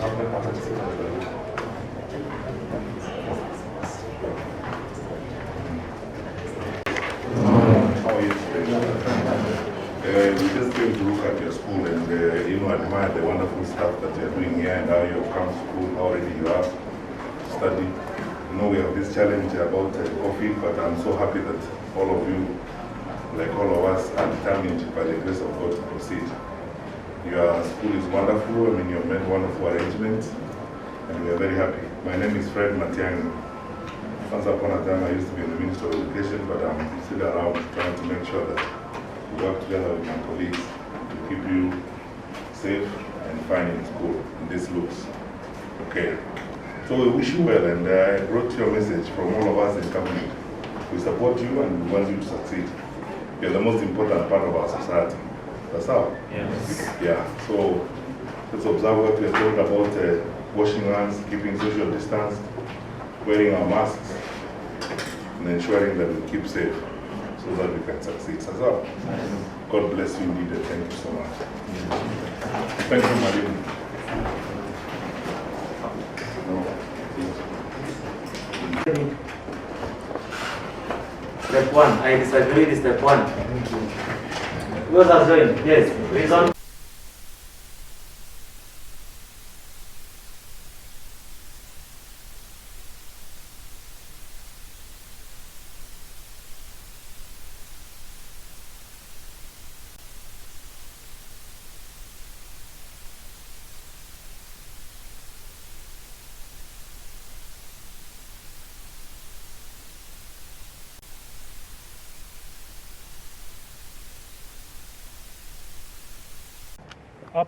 We just came to look at your school and admire the wonderful stuff that you're doing here and how you've come to school, how ready you are to study. We have this challenge about coffee, but I'm so happy that all of you, like all of us, are determined by the grace of God to proceed. Your school is wonderful. You've made wonderful arrangements, and we are very happy. My name is Matiangi. Once upon a time, I used to be in the Ministry of Education, but I'm still around trying to make sure that we work together with my colleagues to keep you safe and fine in school. And this looks okay. So we wish you well, and I brought you a message from all of us in government. We support you and we want you to succeed. You're the most important part of our society. That's how? Yes. Yeah. So let's observe what we are talking about, washing hands, keeping social distance, wearing our masks, and ensuring that we keep safe so that we can succeed. That's how? God bless you indeed, and thank you so much. Thank you, Madam. Step 1. I disagree with step 1. Yours are joined. Yes. Reason. Up.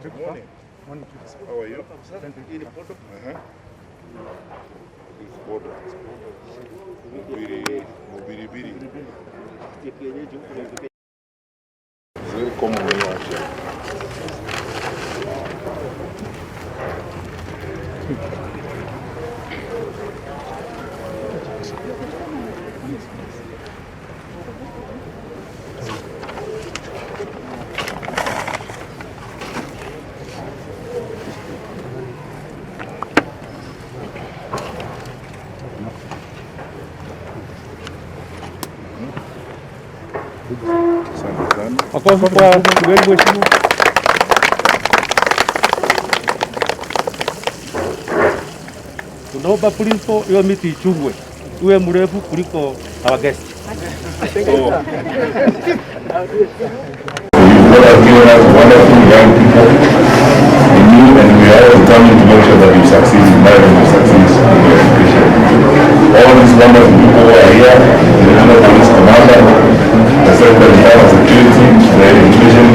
Good morning. Morning. How are you? Thank you. It's border. Mubiri. It's very common when you are here. Makofi kwa mgeni mheshimiwa. Tunaomba principal hiyo miti ichungwe iwe mrefu kuliko our guest. You have given us wonderful young people in you, and we are all determined to make sure that you succeed in life and you succeed in your education. All these wonderful people who are here, the Regional Police Commander, the Secretary of Security, the Education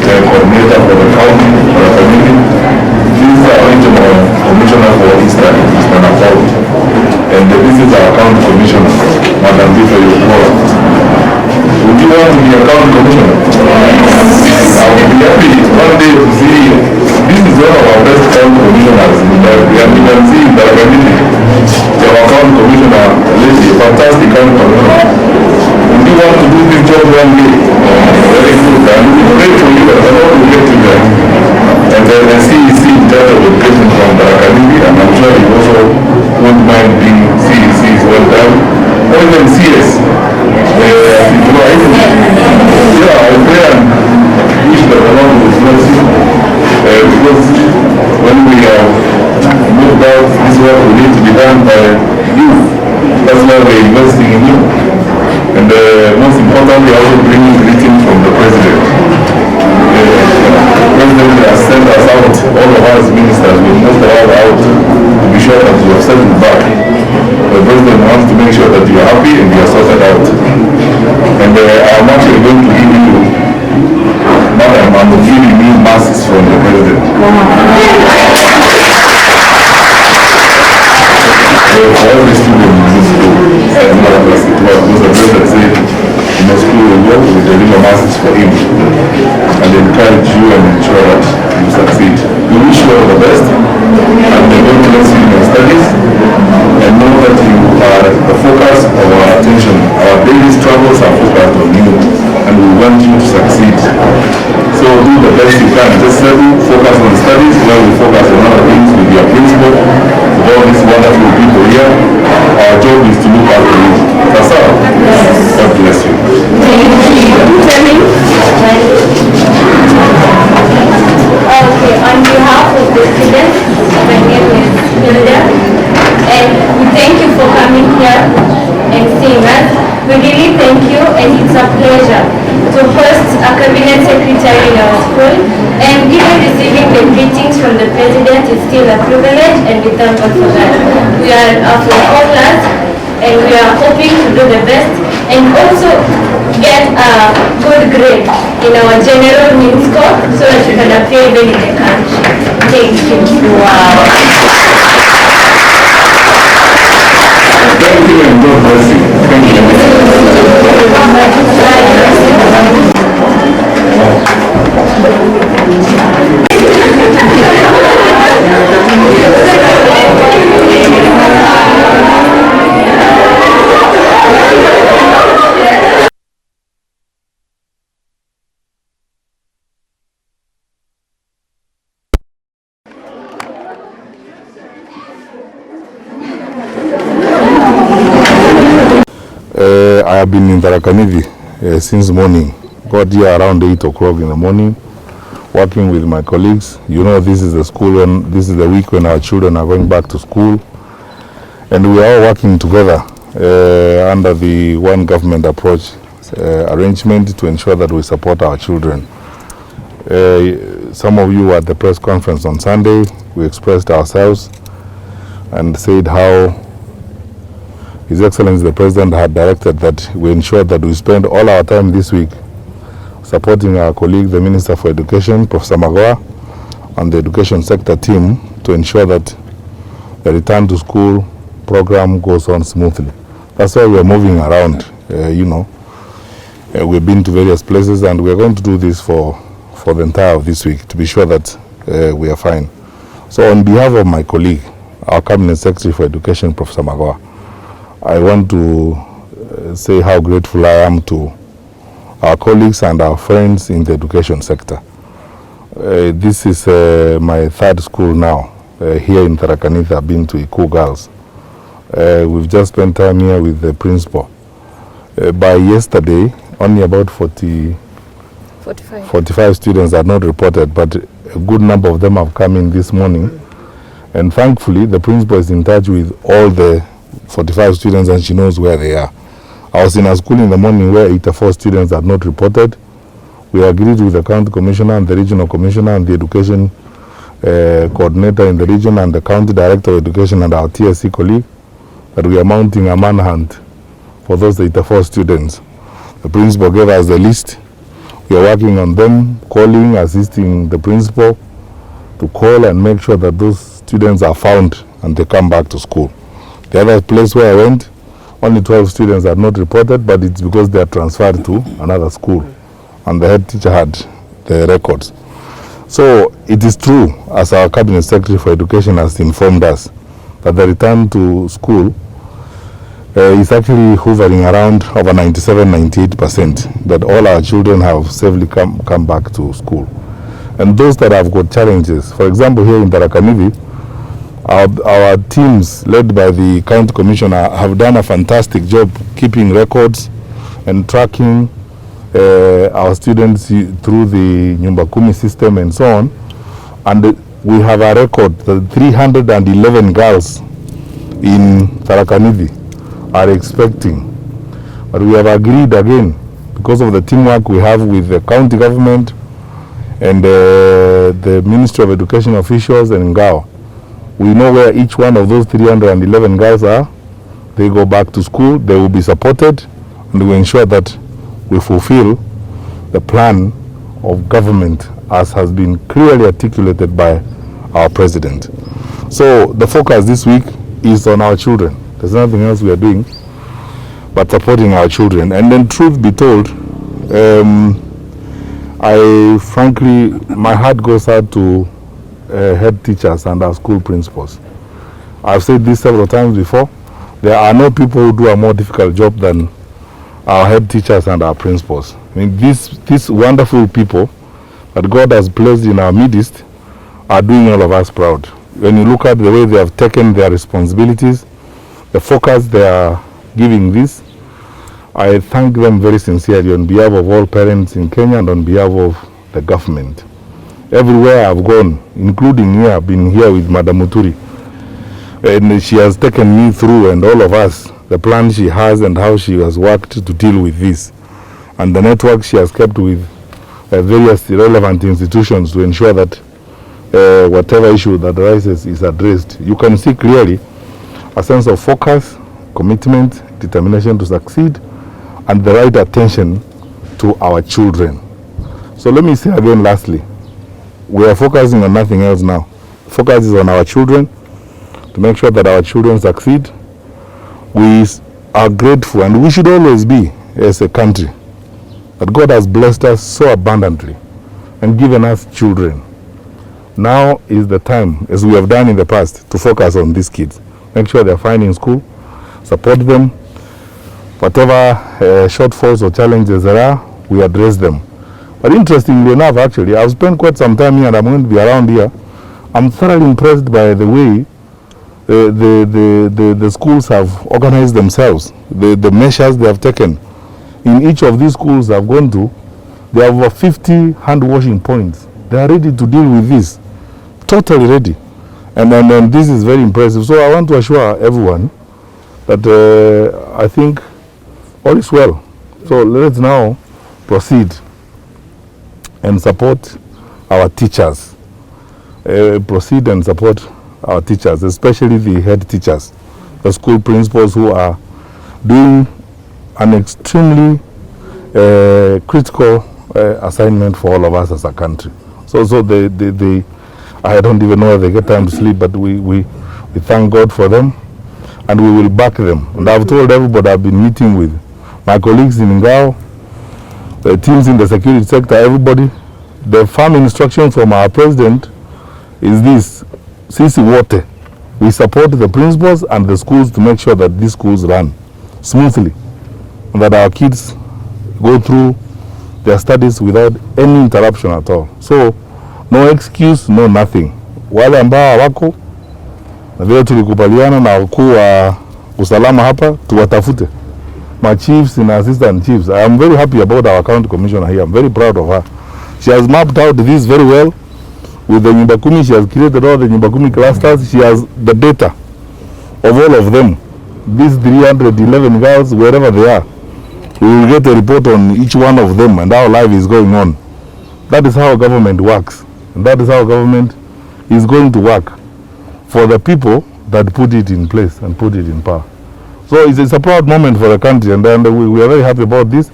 the Coordinator for the County, for the community. This is our Regional Commissioner for Eastern Afford. And this is our County Commissioner, Madam Bifo Yokora. Would you want to be a county commissioner? I will be happy one day to see you. This is one of our best county commissioners. You can see in the community. Our county commissioner, a fantastic county commissioner. Would you want to do this job one day? Very good. And we pray for you and the Lord will get you there. And then the CEC in charge of education from the academy, and I'm sure you also won't mind being CEC is well done. Or even CS. I pray and wish that the Lord will bless you, because when we have moved out, this work will need to be done by you. That's why we're investing in you. And most importantly, also bringing greetings from the President. The President has sent us out, all of us ministers, we moved all out to be sure that you have settled back. The President wants to make sure that you are happy and you are sorted out. And I'm actually going to give you, Madam, I'm giving you masses from the President. For every student in this school, and not as it was the President said, in the school will work with deliver masses for him and encourage you and ensure that you succeed. We wish you all the best, and the Lord bless you in your studies, and know that you are the focus of our attention. Our daily struggles are focused on you. and we want you to succeed. So do the best you can. Just focus on studies while we focus on other things with your principal, with all these wonderful people here. Our job is to look after you. That's all. God bless you. Okay, on behalf of the students, my name is Hilda, and we thank you for coming here and seeing us. We really thank you, and it's a pleasure to host a cabinet secretary in our school, and even receiving the greetings from the president is still a privilege, and we thank God for that. We are from all class, and we are hoping to do the best and also get a good grade in our general mean score so that we can appear well in the country. Thank you. Wow. Thank you and God bless you. Thank you. I have been in Tharaka since morning. Got here around 8 o'clock in the morning, working with my colleagues. You know, this is the school when this is the week when our children are going back to school, and we are all working together under the one government approach arrangement to ensure that we support our children. Some of you were at the press conference on Sunday. We expressed ourselves and said how His Excellency the President had directed that we ensure that we spend all our time this week supporting our colleague, the Minister for Education, Professor Magoa, and the education sector team to ensure that the return to school program goes on smoothly. That's why we're moving around, we've been to various places, and we're going to do this for the entire of this week to be sure that we are fine. So on behalf of my colleague, our Cabinet Secretary for Education, Professor Magoa, I want to say how grateful I am to our colleagues and our friends in the education sector. This is my third school now here in Tharaka Nithi. I've been to Iku Girls. We've just spent time here with the principal. By yesterday, only about 45 students are not reported, but a good number of them have come in this morning. And thankfully, the principal is in touch with all the 45 students and she knows where they are. I was in a school in the morning where 84 students are not reported. We agreed with the county commissioner and the regional commissioner and the education coordinator in the region and the county director of education and our TSC colleague that we are mounting a manhunt for those 84 students. The principal gave us the list. We are working on them, calling, assisting the principal to call and make sure that those students are found and they come back to school. The other place where I went, only 12 students are not reported, but it's because they are transferred to another school and the head teacher had the records. So it is true, as our Cabinet Secretary for Education has informed us, that the return to school is actually hovering around over 97-98%, that all our children have safely come back to school. And those that have got challenges, for example, here in Tharaka Nithi, our teams led by the county commissioner have done a fantastic job keeping records and tracking our students through the Nyumba Kumi system and so on. And we have a record that 311 girls in Tharaka Nithi are expecting. But we have agreed again, because of the teamwork we have with the county government and the Ministry of Education officials and Ngao, we know where each one of those 311 girls are. They go back to school, they will be supported, and we ensure that we fulfill the plan of government as has been clearly articulated by our president. So the focus this week is on our children. There's nothing else we are doing but supporting our children. And then, truth be told, I frankly, my heart goes out to head teachers and our school principals. I've said this several times before. There are no people who do a more difficult job than our head teachers and our principals. I mean, these wonderful people that God has placed in our midst are doing all of us proud. When you look at the way they have taken their responsibilities, the focus they are giving this, I thank them very sincerely on behalf of all parents in Kenya and on behalf of the government. Everywhere I've gone, including here, I've been here with Madam Muturi, and she has taken me through, and all of us, the plan she has and how she has worked to deal with this, and the network she has kept with various relevant institutions to ensure that whatever issue that arises is addressed. You can see clearly a sense of focus, commitment, determination to succeed, and the right attention to our children. So let me say again, lastly, we are focusing on nothing else now. Focus is on our children, to make sure that our children succeed. We are grateful, and we should always be, as a country, that God has blessed us so abundantly and given us children. Now is the time, as we have done in the past, to focus on these kids. Make sure they're fine in school, support them. Whatever shortfalls or challenges there are, we address them. But interestingly enough, actually, I've spent quite some time here and I'm going to be around here. I'm thoroughly impressed by the way the schools have organized themselves, the measures they have taken. In each of these schools I've gone to, there are over 50 hand washing points. They are ready to deal with this, totally ready. And this is very impressive. So I want to assure everyone that I think all is well. So let's now proceed and support our teachers. Proceed and support our teachers, especially the head teachers, the school principals who are doing an extremely critical assignment for all of us as a country. So they I don't even know if they get time to sleep, but we thank God for them, and we will back them. And I've told everybody I've been meeting with, my colleagues in Ngao, the teams in the security sector, everybody. The firm instruction from our president is this: sisi wote, we support the principals and the schools to make sure that these schools run smoothly and that our kids go through their studies without any interruption at all. So no excuse, no nothing. Wale ambao wako na vile tulikubaliana na wakuu wa usalama hapa, tuwatafute my chiefs and assistant chiefs. I am very happy about our county commissioner here. I'm very proud of her. She has mapped out this very well. With the Nyumba Kumi, she has created all the Nyumba Kumi clusters. She has the data of all of them. These 311 girls, wherever they are, we will get a report on each one of them and how life is going on. That is how government works. And that is how government is going to work for the people that put it in place and put it in power. So it's a proud moment for the country, and we are very happy about this.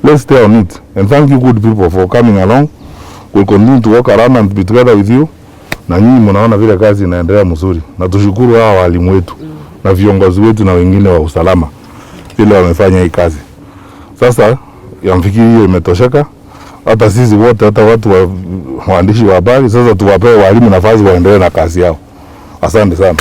Let's stay on it. And thank you, good people, for coming along. We'll continue to work around and be together with you. Na nyinyi mnaona vile kazi inaendelea mzuri. Na tushukuru hawa walimu wetu na viongozi wetu na wengine wa usalama vile wamefanya hii kazi. Sasa yamfikiri hiyo imetosheka. Hata sisi wote, hata watu waandishi wa habari, sasa tuwape walimu nafasi waendelee na kazi yao. Asante sana.